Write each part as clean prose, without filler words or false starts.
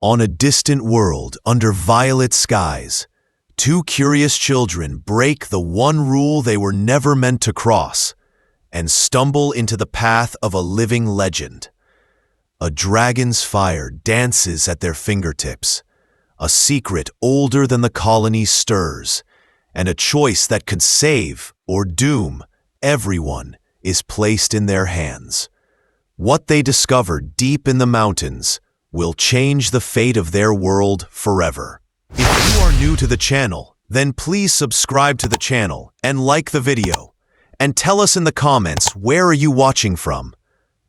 On a distant world under violet skies, two curious children break the one rule they were never meant to cross and stumble into the path of a living legend. A dragon's fire dances at their fingertips. A secret older than the colony stirs, and a choice that could save or doom everyone is placed in their hands. What they discovered deep in the mountains will change the fate of their world forever. If you are new to the channel, then please subscribe to the channel and like the video. And tell us in the comments, where are you watching from?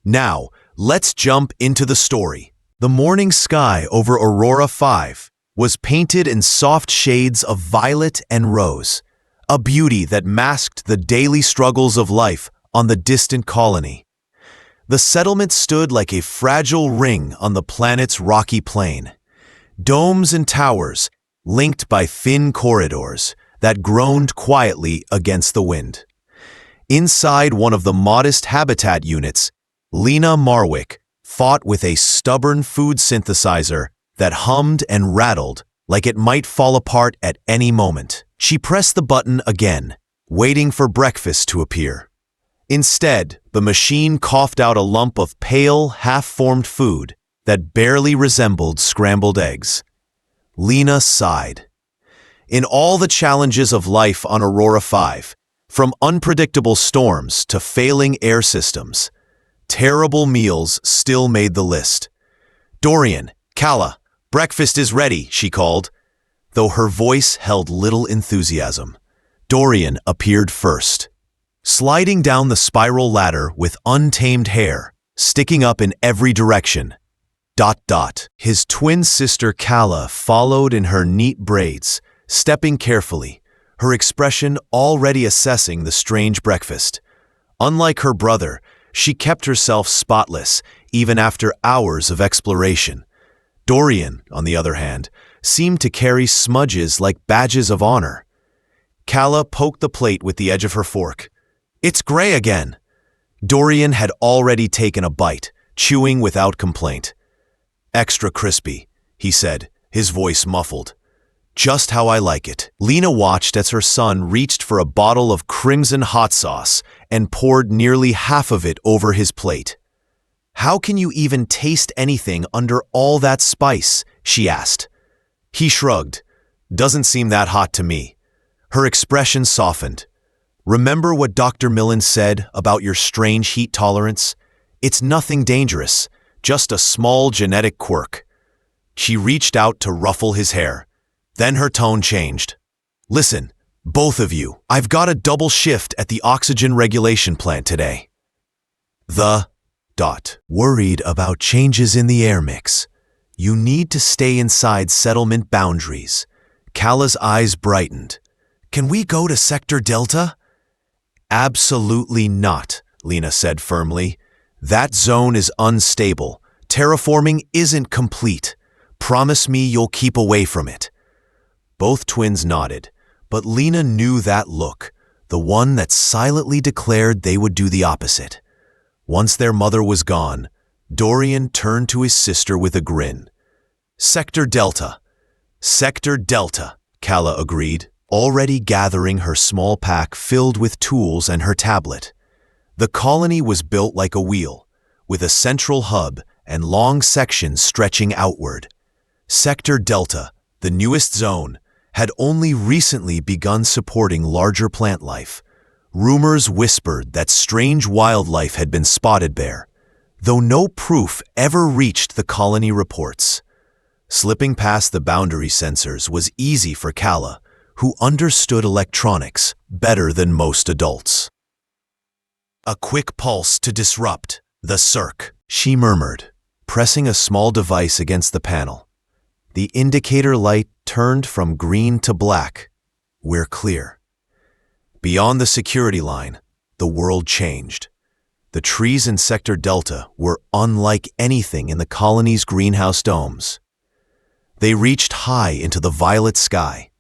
Now, let's jump into the story. The morning sky over Aurora 5 was painted in soft shades of violet and rose, a beauty that masked the daily struggles of life on the distant colony. The settlement stood like a fragile ring on the planet's rocky plain. Domes and towers, linked by thin corridors that groaned quietly against the wind. Inside one of the modest habitat units, Lena Marwick fought with a stubborn food synthesizer that hummed and rattled like it might fall apart at any moment. She pressed the button again, waiting for breakfast to appear. Instead, the machine coughed out a lump of pale, half-formed food that barely resembled scrambled eggs. Lena sighed. In all the challenges of life on Aurora 5, from unpredictable storms to failing air systems, terrible meals still made the list. "Dorian, Kala, breakfast is ready," she called, though her voice held little enthusiasm. Dorian appeared first, sliding down the spiral ladder with untamed hair, sticking up in every direction. His twin sister Kala followed in her neat braids, stepping carefully, her expression already assessing the strange breakfast. Unlike her brother, she kept herself spotless even after hours of exploration. Dorian, on the other hand, seemed to carry smudges like badges of honor. Kala poked the plate with the edge of her fork. "It's gray again." Dorian had already taken a bite, chewing without complaint. "Extra crispy," he said, his voice muffled. "Just how I like it." Lena watched as her son reached for a bottle of crimson hot sauce and poured nearly half of it over his plate. "How can you even taste anything under all that spice?" she asked. He shrugged. "Doesn't seem that hot to me." Her expression softened. "Remember what Dr. Millen said about your strange heat tolerance? It's nothing dangerous, just a small genetic quirk." She reached out to ruffle his hair. Then her tone changed. "Listen, both of you, I've got a double shift at the oxygen regulation plant today." Worried about changes in the air mix. You need to stay inside settlement boundaries. Kala's eyes brightened. "Can we go to Sector Delta?" "Absolutely not," Lena said firmly. "That zone is unstable. Terraforming isn't complete. Promise me you'll keep away from it." Both twins nodded, but Lena knew that look, the one that silently declared they would do the opposite. Once their mother was gone, Dorian turned to his sister with a grin. "Sector Delta." "Sector Delta," Kala agreed, already gathering her small pack filled with tools and her tablet. The colony was built like a wheel, with a central hub and long sections stretching outward. Sector Delta, the newest zone, had only recently begun supporting larger plant life. Rumors whispered that strange wildlife had been spotted there, though no proof ever reached the colony reports. Slipping past the boundary sensors was easy for Kala, who understood electronics better than most adults. "A quick pulse to disrupt the circ," she murmured, pressing a small device against the panel. The indicator light turned from green to black. "We're clear." Beyond the security line, the world changed. The trees in Sector Delta were unlike anything in the colony's greenhouse domes. They reached high into the violet sky,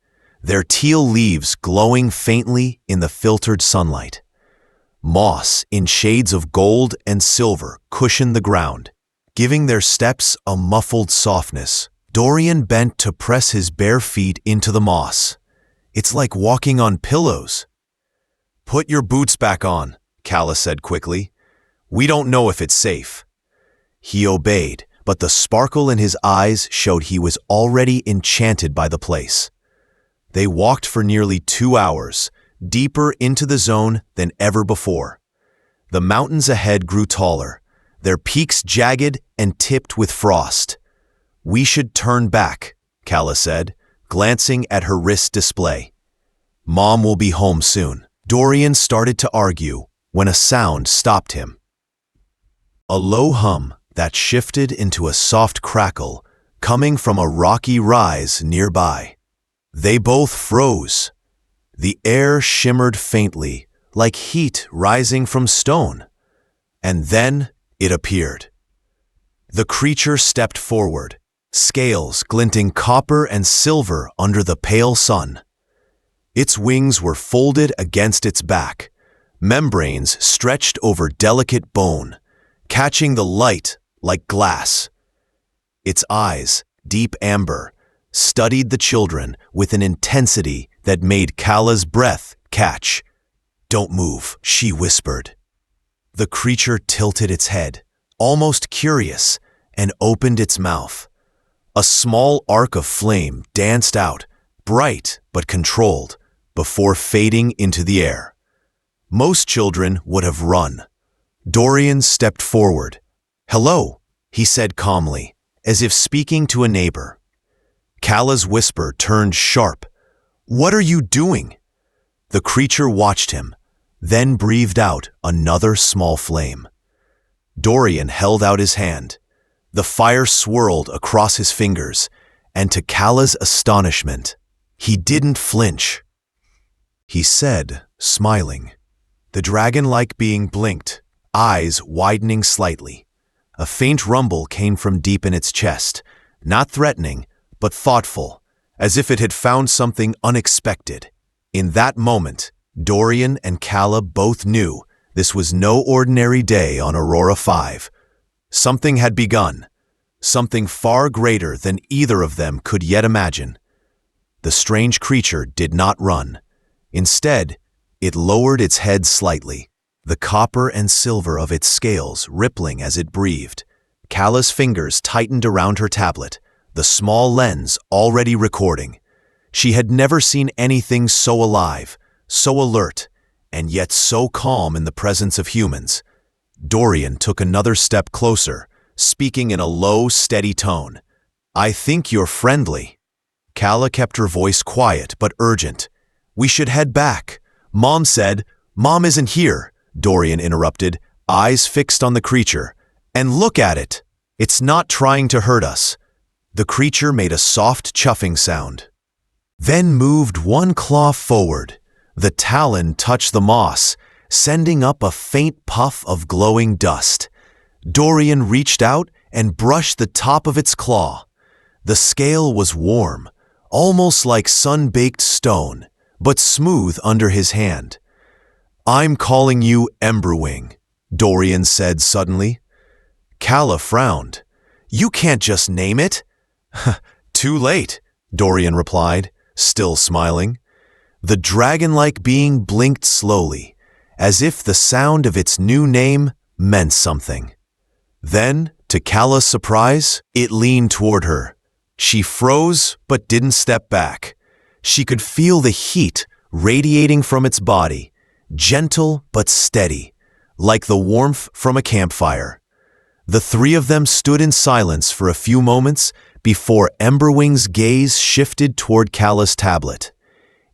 their teal leaves glowing faintly in the filtered sunlight. Moss in shades of gold and silver cushioned the ground, giving their steps a muffled softness, Dorian bent to press his bare feet into the moss. It's like walking on pillows. Put your boots back on, Calla said quickly. We don't know if it's safe. He obeyed, but the sparkle in his eyes showed he was already enchanted by the place. They walked for nearly 2 hours, deeper into the zone than ever before. The mountains ahead grew taller, their peaks jagged and tipped with frost. We should turn back, Calla said, glancing at her wrist display. Mom will be home soon. Dorian started to argue when a sound stopped him. A low hum that shifted into a soft crackle coming from a rocky rise nearby. They both froze. The air shimmered faintly, like heat rising from stone. And then it appeared. The creature stepped forward, scales glinting copper and silver under the pale sun. Its wings were folded against its back, membranes stretched over delicate bone, catching the light like glass. Its eyes, deep amber, studied the children with an intensity that made Calla's breath catch. "Don't move," she whispered. The creature tilted its head, almost curious, and opened its mouth. A small arc of flame danced out, bright but controlled, before fading into the air. Most children would have run. Dorian stepped forward. "Hello," he said calmly, as if speaking to a neighbor. Calla's whisper turned sharp. "What are you doing?" The creature watched him, then breathed out another small flame. Dorian held out his hand. The fire swirled across his fingers, and to Calla's astonishment, he didn't flinch. He said, smiling. The dragon-like being blinked, eyes widening slightly. A faint rumble came from deep in its chest, not threatening, but thoughtful, as if it had found something unexpected. In that moment, Dorian and Calla both knew this was no ordinary day on Aurora 5. Something had begun, something far greater than either of them could yet imagine. The strange creature did not run. Instead, it lowered its head slightly, the copper and silver of its scales rippling as it breathed. Calla's fingers tightened around her tablet, the small lens already recording. She had never seen anything so alive, so alert, and yet so calm in the presence of humans. Dorian took another step closer, speaking in a low, steady tone. "I think you're friendly." Calla kept her voice quiet but urgent. "We should head back." "Mom said." "Mom isn't here," Dorian interrupted, eyes fixed on the creature. "And look at it. It's not trying to hurt us." The creature made a soft chuffing sound, then moved one claw forward. The talon touched the moss, sending up a faint puff of glowing dust. Dorian reached out and brushed the top of its claw. The scale was warm, almost like sun-baked stone, but smooth under his hand. "I'm calling you Emberwing," Dorian said suddenly. Calla frowned. "You can't just name it." "Too late," Dorian replied, still smiling. The dragon-like being blinked slowly, as if the sound of its new name meant something. Then, to Calla's surprise, it leaned toward her. She froze but didn't step back. She could feel the heat radiating from its body, gentle but steady, like the warmth from a campfire. The three of them stood in silence for a few moments before Emberwing's gaze shifted toward Calla's tablet.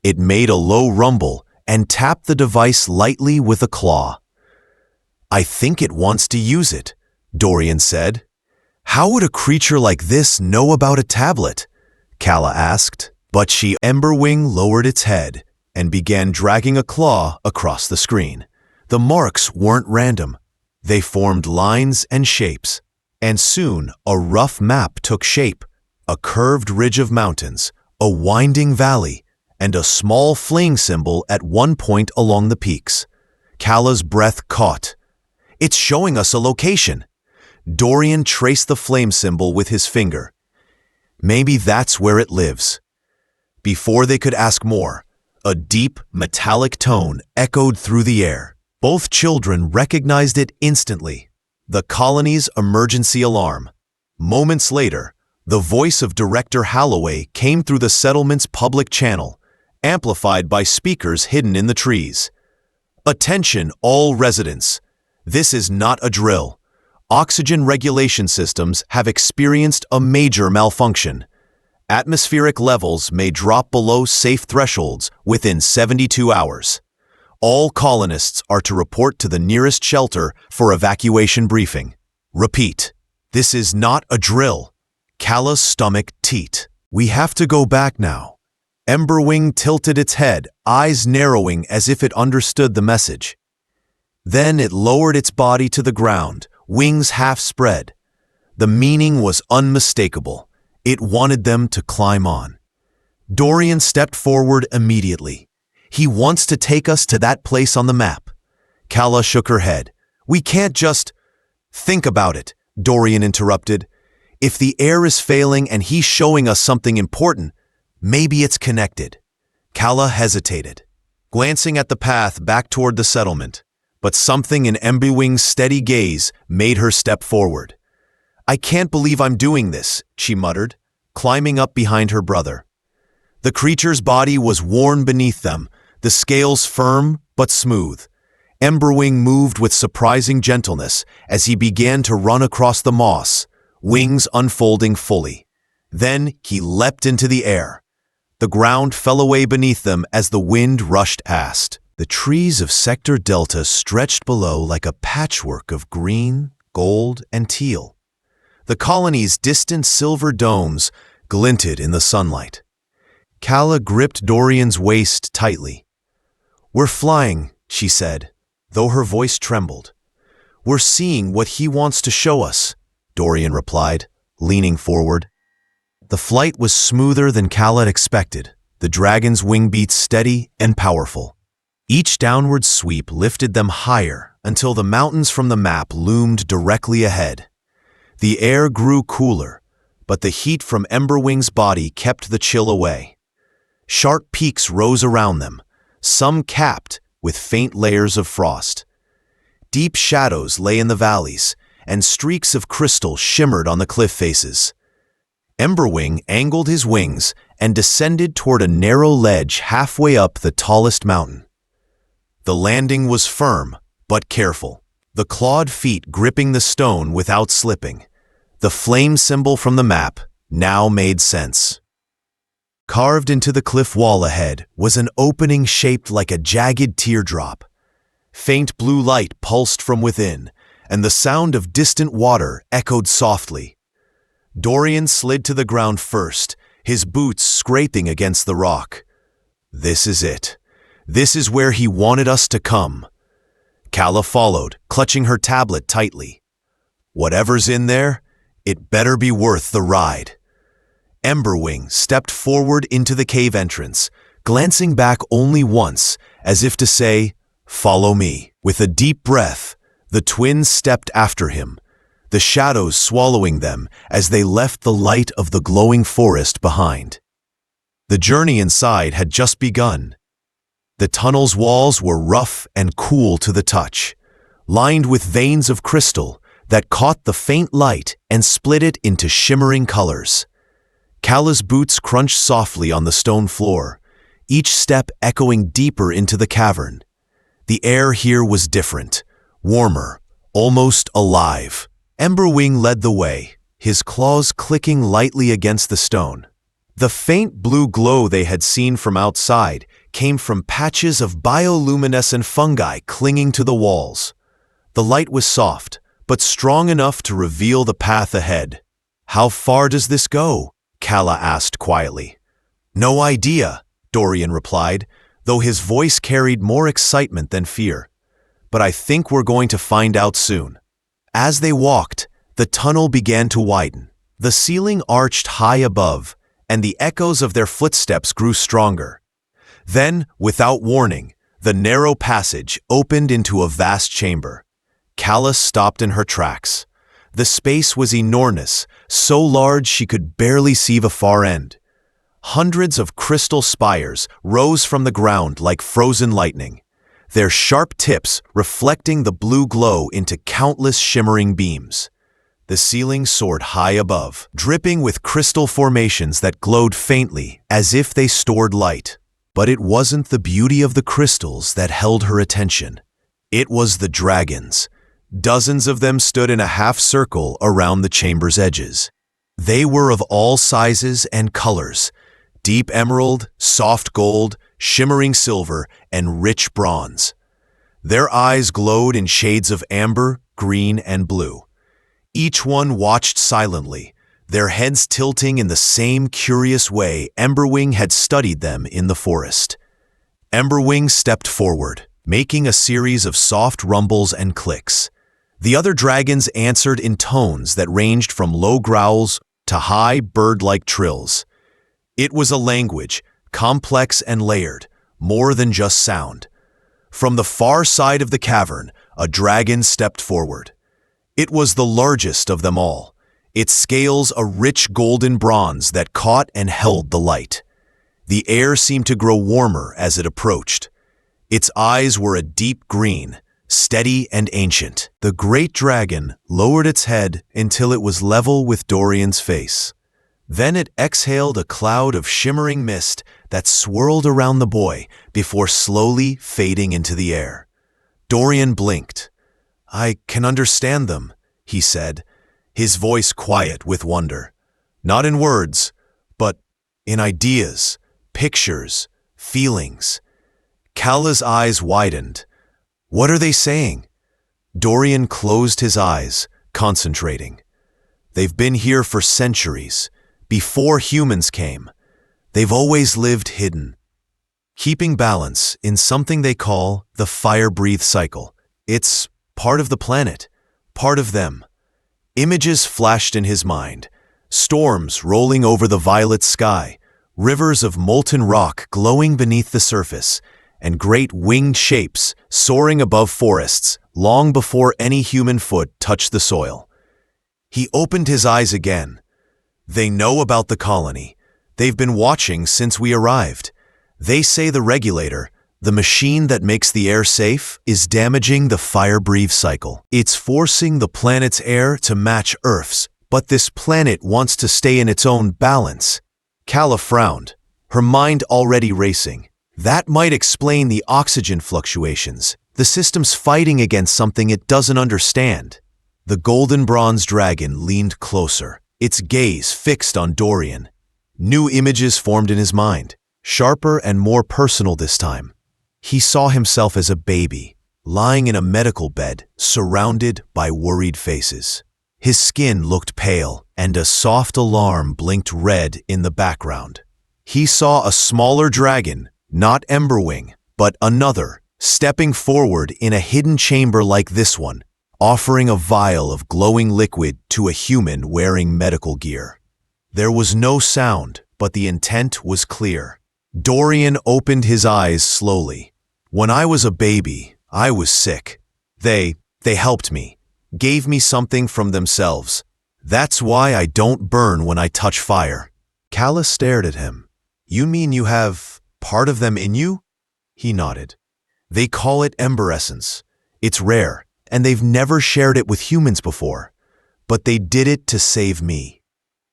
It made a low rumble and tapped the device lightly with a claw. "I think it wants to use it," Dorian said. "How would a creature like this know about a tablet?" Calla asked. But Emberwing lowered its head and began dragging a claw across the screen. The marks weren't random. They formed lines and shapes, and soon a rough map took shape, a curved ridge of mountains, a winding valley, and a small flame symbol at one point along the peaks. Calla's breath caught. "It's showing us a location." Dorian traced the flame symbol with his finger. Maybe that's where it lives. Before they could ask more, a deep, metallic tone echoed through the air. Both children recognized it instantly. The colony's emergency alarm. Moments later, the voice of Director Holloway came through the settlement's public channel, amplified by speakers hidden in the trees. Attention, all residents. This is not a drill. Oxygen regulation systems have experienced a major malfunction. Atmospheric levels may drop below safe thresholds within 72 hours. All colonists are to report to the nearest shelter for evacuation briefing. Repeat, this is not a drill. Kalla's stomach teat. We have to go back now. Emberwing tilted its head, eyes narrowing as if it understood the message. Then it lowered its body to the ground, wings half spread. The meaning was unmistakable. It wanted them to climb on. Dorian stepped forward immediately. He wants to take us to that place on the map. Kalla shook her head. We can't just... Think about it, Dorian interrupted. If the air is failing and he's showing us something important, maybe it's connected. Kalla hesitated, glancing at the path back toward the settlement, but something in Emberwing's steady gaze made her step forward. I can't believe I'm doing this, she muttered, climbing up behind her brother. The creature's body was worn beneath them, the scales firm but smooth. Emberwing moved with surprising gentleness as he began to run across the moss, wings unfolding fully. Then he leapt into the air. The ground fell away beneath them as the wind rushed past. The trees of Sector Delta stretched below like a patchwork of green, gold, and teal. The colony's distant silver domes glinted in the sunlight. Kalla gripped Dorian's waist tightly. We're flying, she said, though her voice trembled. We're seeing what he wants to show us, Dorian replied, leaning forward. The flight was smoother than Kalla had expected, the dragon's wing beats steady and powerful. Each downward sweep lifted them higher until the mountains from the map loomed directly ahead. The air grew cooler, but the heat from Emberwing's body kept the chill away. Sharp peaks rose around them, some capped with faint layers of frost. Deep shadows lay in the valleys, and streaks of crystal shimmered on the cliff faces. Emberwing angled his wings and descended toward a narrow ledge halfway up the tallest mountain. The landing was firm, but careful, the clawed feet gripping the stone without slipping. The flame symbol from the map now made sense. Carved into the cliff wall ahead was an opening shaped like a jagged teardrop. Faint blue light pulsed from within, and the sound of distant water echoed softly. Dorian slid to the ground first, his boots scraping against the rock. This is it. This is where he wanted us to come. Kalla followed, clutching her tablet tightly. Whatever's in there, it better be worth the ride. Emberwing stepped forward into the cave entrance, glancing back only once, as if to say, "Follow me." With a deep breath, the twins stepped after him, the shadows swallowing them as they left the light of the glowing forest behind. The journey inside had just begun. The tunnel's walls were rough and cool to the touch, lined with veins of crystal that caught the faint light and split it into shimmering colors. Kalla's boots crunched softly on the stone floor, each step echoing deeper into the cavern. The air here was different, warmer, almost alive. Emberwing led the way, his claws clicking lightly against the stone. The faint blue glow they had seen from outside came from patches of bioluminescent fungi clinging to the walls. The light was soft, but strong enough to reveal the path ahead. How far does this go? Kalla asked quietly. No idea, Dorian replied, though his voice carried more excitement than fear. But I think we're going to find out soon. As they walked, the tunnel began to widen. The ceiling arched high above, and the echoes of their footsteps grew stronger. Then, without warning, the narrow passage opened into a vast chamber. Kalla stopped in her tracks. The space was enormous, so large she could barely see the far end. Hundreds of crystal spires rose from the ground like frozen lightning, their sharp tips reflecting the blue glow into countless shimmering beams. The ceiling soared high above, dripping with crystal formations that glowed faintly as if they stored light. But it wasn't the beauty of the crystals that held her attention. It was the dragons. Dozens of them stood in a half circle around the chamber's edges. They were of all sizes and colors: deep emerald, soft gold, shimmering silver, and rich bronze. Their eyes glowed in shades of amber, green, and blue. Each one watched silently, their heads tilting in the same curious way Emberwing had studied them in the forest. Emberwing stepped forward, making a series of soft rumbles and clicks. The other dragons answered in tones that ranged from low growls to high, bird-like trills. It was a language, complex and layered, more than just sound. From the far side of the cavern, a dragon stepped forward. It was the largest of them all, its scales a rich golden bronze that caught and held the light. The air seemed to grow warmer as it approached. Its eyes were a deep green, steady and ancient. The great dragon lowered its head until it was level with Dorian's face. Then it exhaled a cloud of shimmering mist that swirled around the boy before slowly fading into the air. Dorian blinked. "I can understand them," he said, his voice quiet with wonder. "Not in words, but in ideas, pictures, feelings." Kala's eyes widened. "What are they saying?" Dorian closed his eyes, concentrating. "They've been here for centuries, before humans came. They've always lived hidden, keeping balance in something they call the fire-breathe cycle. It's part of the planet, part of them." Images flashed in his mind, storms rolling over the violet sky, rivers of molten rock glowing beneath the surface, and great winged shapes soaring above forests long before any human foot touched the soil. He opened his eyes again. "They know about the colony. They've been watching since we arrived. They say the regulator, the machine that makes the air safe, is damaging the fire-breathe cycle. It's forcing the planet's air to match Earth's, but this planet wants to stay in its own balance." Kala frowned, her mind already racing. That might explain the oxygen fluctuations. The system's fighting against something it doesn't understand. The golden bronze dragon leaned closer, its gaze fixed on Dorian. New images formed in his mind, sharper and more personal this time. He saw himself as a baby, lying in a medical bed, surrounded by worried faces. His skin looked pale, and a soft alarm blinked red in the background. He saw a smaller dragon, not Emberwing, but another, stepping forward in a hidden chamber like this one, offering a vial of glowing liquid to a human wearing medical gear. There was no sound, but the intent was clear. Dorian opened his eyes slowly. "When I was a baby, I was sick. They helped me, gave me something from themselves. That's why I don't burn when I touch fire." Kala stared at him. "You mean you have part of them in you?" He nodded. "They call it emberescence. It's rare, and they've never shared it with humans before. But they did it to save me."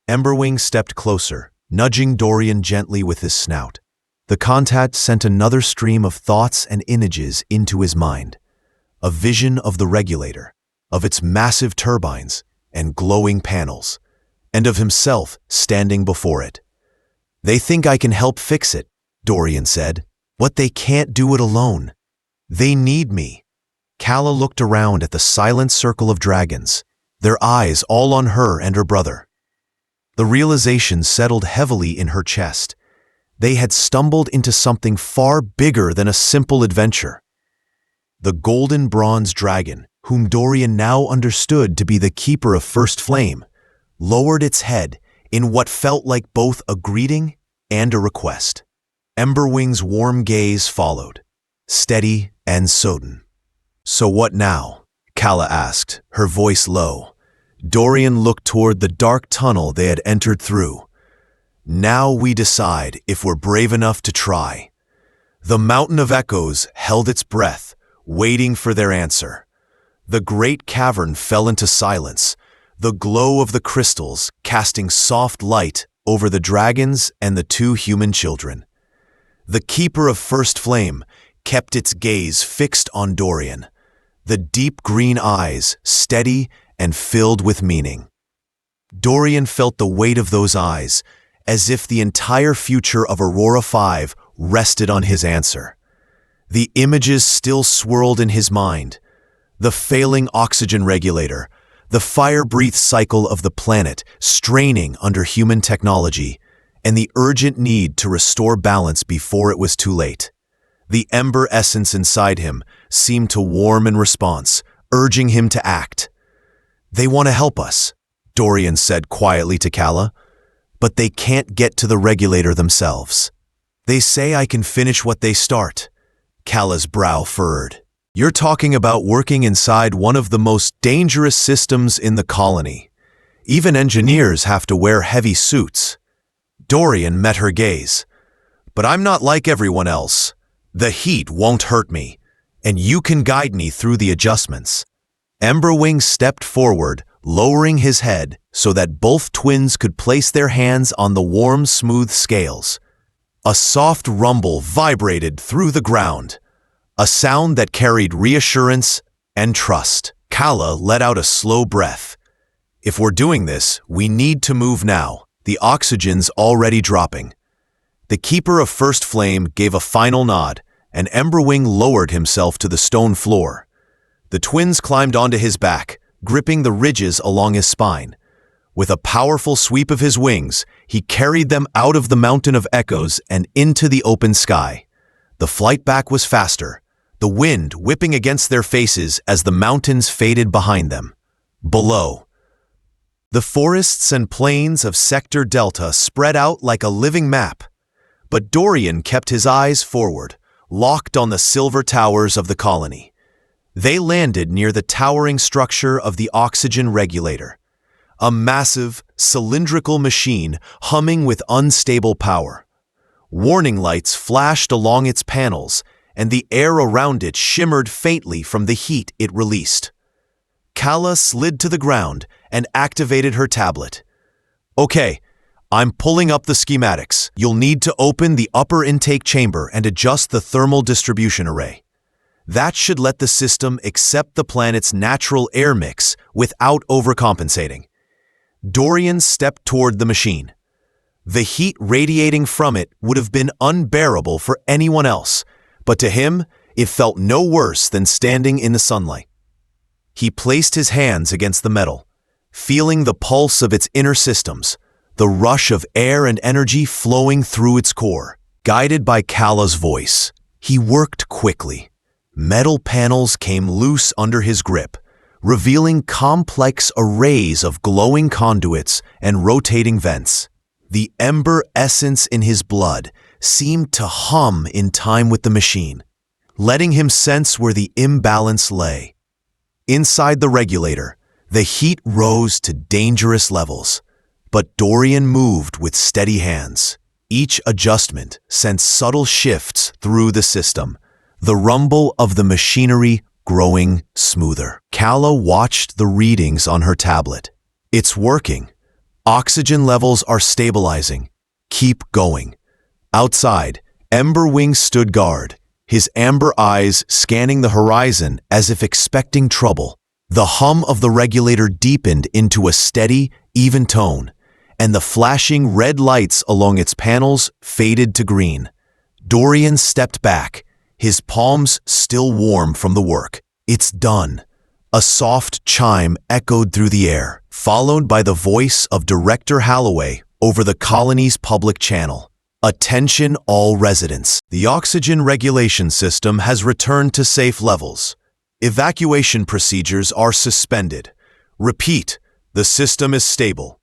Emberwing stepped closer, nudging Dorian gently with his snout. The contact sent another stream of thoughts and images into his mind. A vision of the regulator, of its massive turbines and glowing panels, and of himself standing before it. "They think I can help fix it," Dorian said, "but they can't do it alone. They need me." Kala looked around at the silent circle of dragons, their eyes all on her and her brother. The realization settled heavily in her chest. They had stumbled into something far bigger than a simple adventure. The golden bronze dragon, whom Dorian now understood to be the keeper of First Flame, lowered its head in what felt like both a greeting and a request. Emberwing's warm gaze followed, steady and certain. "So what now?" Kala asked, her voice low. Dorian looked toward the dark tunnel they had entered through. Now we decide if we're brave enough to try. The mountain of echoes held its breath, waiting for their answer. The great cavern fell into silence, the glow of the crystals casting soft light over the dragons and the two human children. The Keeper of First Flame kept its gaze fixed on Dorian, the deep green eyes steady and filled with meaning. Dorian felt the weight of those eyes, as if the entire future of Aurora 5 rested on his answer. The images still swirled in his mind. The failing oxygen regulator, the fire-breath cycle of the planet straining under human technology, and the urgent need to restore balance before it was too late. The ember essence inside him seemed to warm in response, urging him to act. "They want to help us," Dorian said quietly to Calla, "but they can't get to the regulator themselves. They say I can finish what they start." Calla's brow furrowed. "You're talking about working inside one of the most dangerous systems in the colony. Even engineers have to wear heavy suits." Dorian met her gaze. "But I'm not like everyone else. The heat won't hurt me, and you can guide me through the adjustments." Emberwing stepped forward, lowering his head so that both twins could place their hands on the warm, smooth scales. A soft rumble vibrated through the ground, a sound that carried reassurance and trust. Calla let out a slow breath. "If we're doing this, we need to move now. The oxygen's already dropping." The Keeper of First Flame gave a final nod, and Emberwing lowered himself to the stone floor. The twins climbed onto his back, gripping the ridges along his spine. With a powerful sweep of his wings, he carried them out of the mountain of echoes and into the open sky. The flight back was faster, the wind whipping against their faces as the mountains faded behind them. Below, the forests and plains of Sector Delta spread out like a living map, but Dorian kept his eyes forward, locked on the silver towers of the colony. They landed near the towering structure of the oxygen regulator, a massive, cylindrical machine humming with unstable power. Warning lights flashed along its panels, and the air around it shimmered faintly from the heat it released. Calla slid to the ground and activated her tablet. "Okay, I'm pulling up the schematics. You'll need to open the upper intake chamber and adjust the thermal distribution array. That should let the system accept the planet's natural air mix without overcompensating." Dorian stepped toward the machine. The heat radiating from it would have been unbearable for anyone else, but to him, it felt no worse than standing in the sunlight. He placed his hands against the metal, feeling the pulse of its inner systems, the rush of air and energy flowing through its core. Guided by Calla's voice, he worked quickly. Metal panels came loose under his grip, revealing complex arrays of glowing conduits and rotating vents. The ember essence in his blood seemed to hum in time with the machine, letting him sense where the imbalance lay. Inside the regulator, the heat rose to dangerous levels, but Dorian moved with steady hands. Each adjustment sent subtle shifts through the system, the rumble of the machinery growing smoother. Calla watched the readings on her tablet. "It's working. Oxygen levels are stabilizing. Keep going." Outside, Emberwing stood guard, his amber eyes scanning the horizon as if expecting trouble. The hum of the regulator deepened into a steady, even tone, and the flashing red lights along its panels faded to green. Dorian stepped back, his palms still warm from the work. "It's done." A soft chime echoed through the air, followed by the voice of Director Halloway over the colony's public channel. "Attention all residents. The oxygen regulation system has returned to safe levels. Evacuation procedures are suspended. Repeat, the system is stable."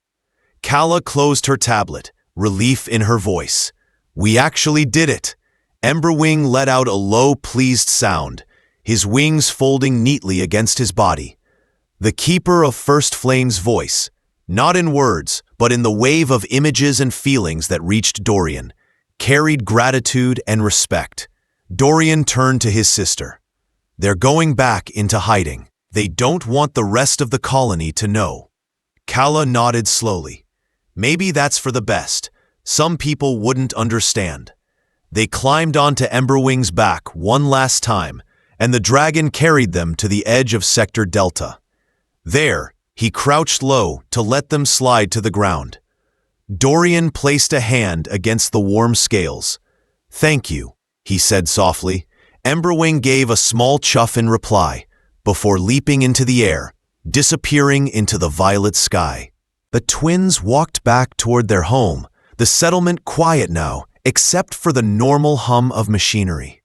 Calla closed her tablet, relief in her voice. "We actually did it." Emberwing let out a low, pleased sound, his wings folding neatly against his body. The keeper of First Flame's voice, not in words, but in the wave of images and feelings that reached Dorian, carried gratitude and respect. Dorian turned to his sister. They're going back into hiding. They don't want the rest of the colony to know. Kala nodded slowly. Maybe that's for the best. Some people wouldn't understand. They climbed onto Emberwing's back one last time, and the dragon carried them to the edge of Sector Delta. There, he crouched low to let them slide to the ground. Dorian placed a hand against the warm scales. "Thank you," he said softly. Emberwing gave a small chuff in reply, before leaping into the air, disappearing into the violet sky. The twins walked back toward their home, the settlement quiet now, except for the normal hum of machinery.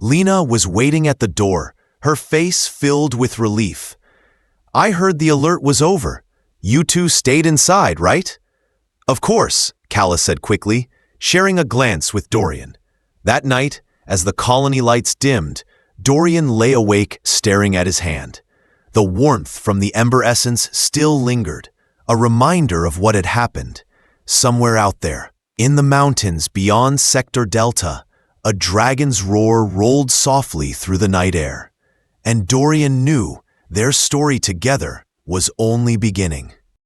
Lena was waiting at the door, her face filled with relief. "I heard the alert was over. You two stayed inside, right?" "Of course," Kala said quickly, sharing a glance with Dorian. That night, as the colony lights dimmed, Dorian lay awake staring at his hand. The warmth from the ember essence still lingered, a reminder of what had happened. Somewhere out there, in the mountains beyond Sector Delta, a dragon's roar rolled softly through the night air. And Dorian knew their story together was only beginning.